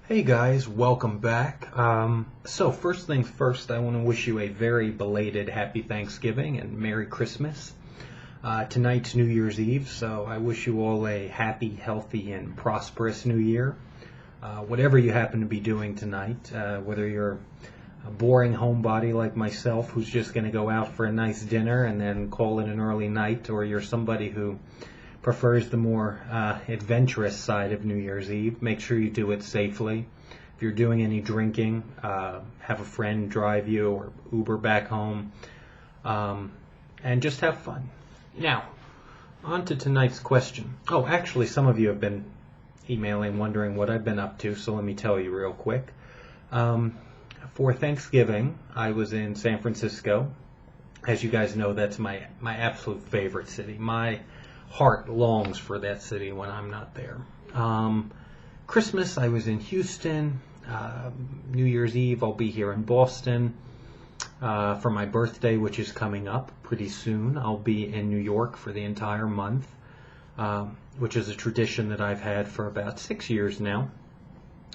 Hey guys, welcome back. So first things first, I want to wish you a very belated Happy Thanksgiving and Merry Christmas. Tonight's New Year's Eve, so I wish you all a happy, healthy, and prosperous New Year. Whatever you happen to be doing tonight, whether you're a boring homebody like myself who's just going to go out for a nice dinner and then call it an early night, or you're somebody who prefers the more adventurous side of New Year's Eve, make sure you do it safely. If you're doing any drinking, have a friend drive you or Uber back home, and just have fun. Now, on to tonight's question. Oh, actually, some of you have been emailing wondering what I've been up to, so let me tell you real quick. For Thanksgiving, I was in San Francisco. As you guys know, that's my absolute favorite city. My heart longs for that city when I'm not there. Christmas, I was in Houston. New Year's Eve, I'll be here in Boston. For my birthday, which is coming up pretty soon, I'll be in New York for the entire month, which is a tradition that I've had for about 6 years now.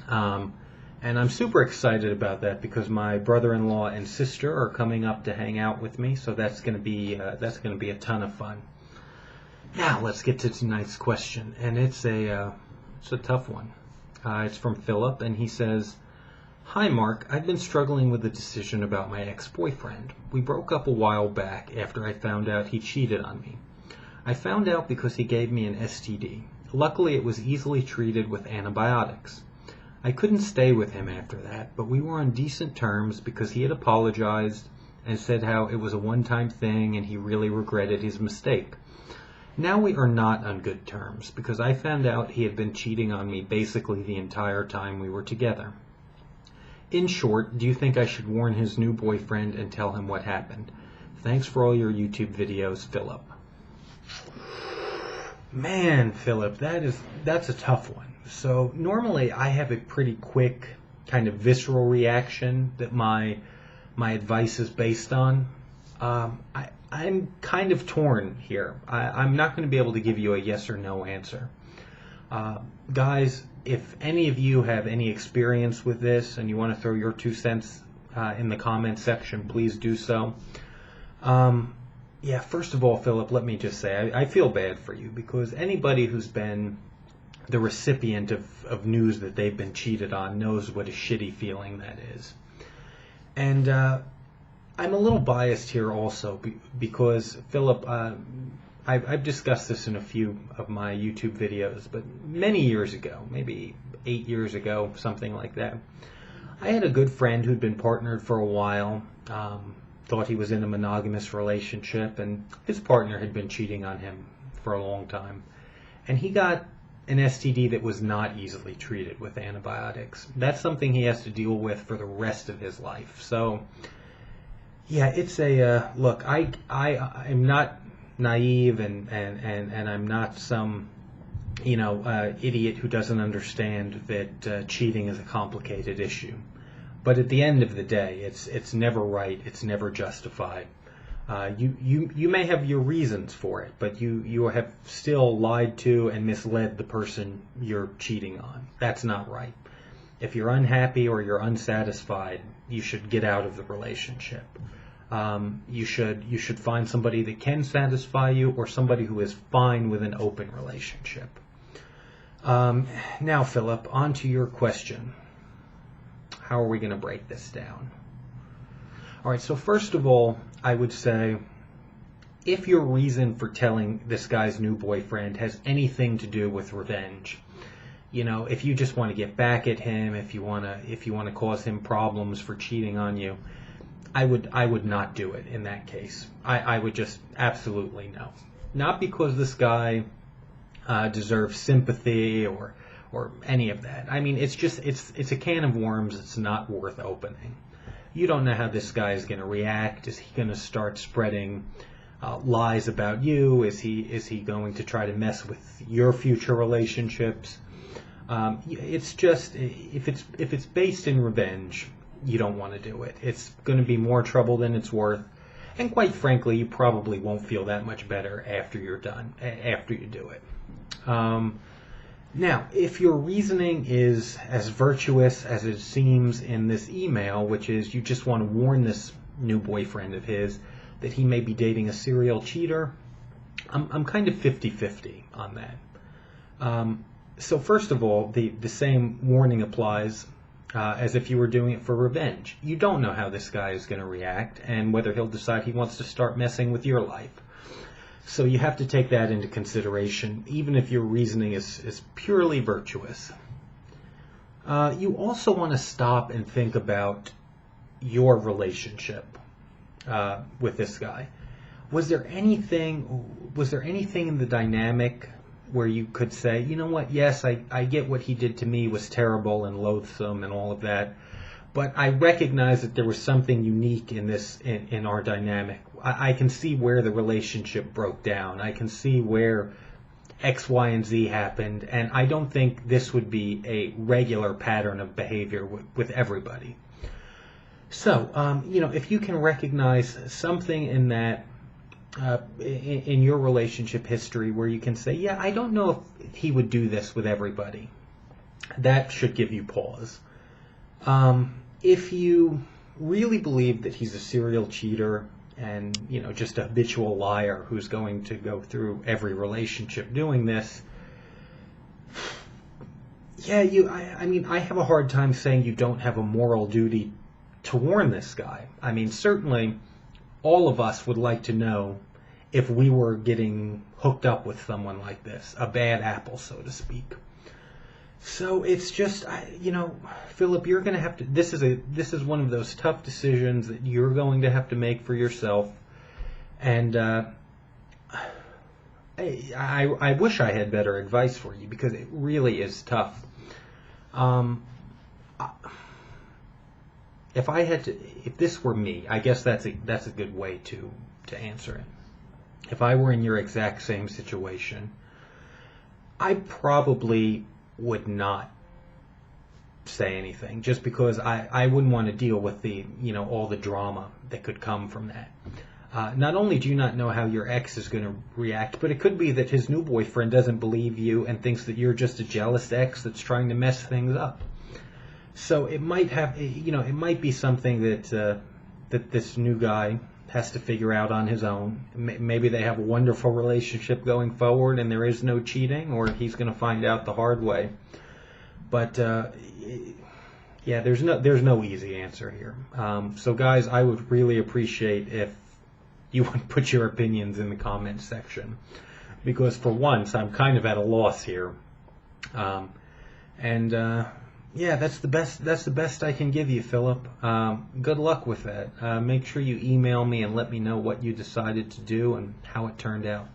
And I'm super excited about that because my brother-in-law and sister are coming up to hang out with me, so that's going to be a ton of fun. Now let's get to tonight's question, and it's a tough one. It's from Phillip, and he says, "Hi Mark, I've been struggling with a decision about my ex-boyfriend. We broke up a while back after I found out he cheated on me. I found out because he gave me an STD. Luckily it was easily treated with antibiotics. I couldn't stay with him after that, but we were on decent terms because he had apologized and said how it was a one-time thing and he really regretted his mistake. Now we are not on good terms because I found out he had been cheating on me basically the entire time we were together. In short, do you think I should warn his new boyfriend and tell him what happened? Thanks for all your YouTube videos, Philip." Man, Philip, that's a tough one. So normally I have a pretty quick kind of visceral reaction that my advice is based on. I'm kind of torn here. I'm not going to be able to give you a yes or no answer. Guys, if any of you have any experience with this and you want to throw your 2 cents in the comment section, please do so. Yeah, first of all, Philip, let me just say, I feel bad for you because anybody who's been the recipient of news that they've been cheated on knows what a shitty feeling that is. And I'm a little biased here also because, Philip, I've discussed this in a few of my YouTube videos, but many years ago, maybe 8 years ago, something like that, I had a good friend who'd been partnered for a while, thought he was in a monogamous relationship, and his partner had been cheating on him for a long time. And he got an STD that was not easily treated with antibiotics. That's something he has to deal with for the rest of his life. So yeah, it's a look. I'm not naive, and I'm not some idiot who doesn't understand that cheating is a complicated issue. But at the end of the day, it's never right. It's never justified. You may have your reasons for it, but you have still lied to and misled the person you're cheating on. That's not right. If you're unhappy or you're unsatisfied, you should get out of the relationship. You should find somebody that can satisfy you or somebody who is fine with an open relationship. Now, Philip, on to your question. How are we going to break this down? All right, so first of all, I would say if your reason for telling this guy's new boyfriend has anything to do with revenge, if you just want to get back at him, if you want to cause him problems for cheating on you, I would not do it in that case. I would just absolutely no. Not because this guy deserves sympathy or any of that. I mean, it's a can of worms. It's not worth opening. You don't know how this guy is going to react. Is he going to start spreading lies about you? Is he going to try to mess with your future relationships? It's just if it's based in revenge, you don't want to do it. It's going to be more trouble than it's worth, and quite frankly, you probably won't feel that much better after you're done. After you do it. Now, if your reasoning is as virtuous as it seems in this email, which is you just want to warn this new boyfriend of his that he may be dating a serial cheater, I'm kind of 50-50 on that. So first of all, the same warning applies as if you were doing it for revenge. You don't know how this guy is going to react and whether he'll decide he wants to start messing with your life. So you have to take that into consideration, even if your reasoning is purely virtuous. You also want to stop and think about your relationship with this guy. Was there anything in the dynamic where you could say, you know what, yes, I get what he did to me was terrible and loathsome and all of that, but I recognize that there was something unique in our dynamic. I can see where the relationship broke down. I can see where X, Y, and Z happened, and I don't think this would be a regular pattern of behavior with everybody. So, if you can recognize something in that, in your relationship history where you can say, yeah, I don't know if he would do this with everybody, that should give you pause. If you really believe that he's a serial cheater and just a habitual liar who's going to go through every relationship doing this, yeah, I have a hard time saying you don't have a moral duty to warn this guy. I mean, certainly all of us would like to know if we were getting hooked up with someone like this, a bad apple, so to speak. So it's just, Philip, you're going to have to. This is one of those tough decisions that you're going to have to make for yourself, and I wish I had better advice for you because it really is tough. If this were me, I guess that's a good way to answer it. If I were in your exact same situation, I probably would not say anything just because I wouldn't want to deal with all the drama that could come from that. Not only do you not know how your ex is going to react, but it could be that his new boyfriend doesn't believe you and thinks that you're just a jealous ex that's trying to mess things up. So it might it might be something that this new guy has to figure out on his own. Maybe they have a wonderful relationship going forward and there is no cheating, or he's going to find out the hard way. But yeah, there's no easy answer here. So guys, I would really appreciate if you would put your opinions in the comments section, because for once I'm kind of at a loss here. Yeah, that's the best I can give you, Philip. Good luck with that. Make sure you email me and let me know what you decided to do and how it turned out.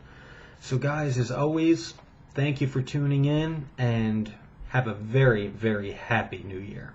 So guys, as always, thank you for tuning in and have a very, very happy New Year.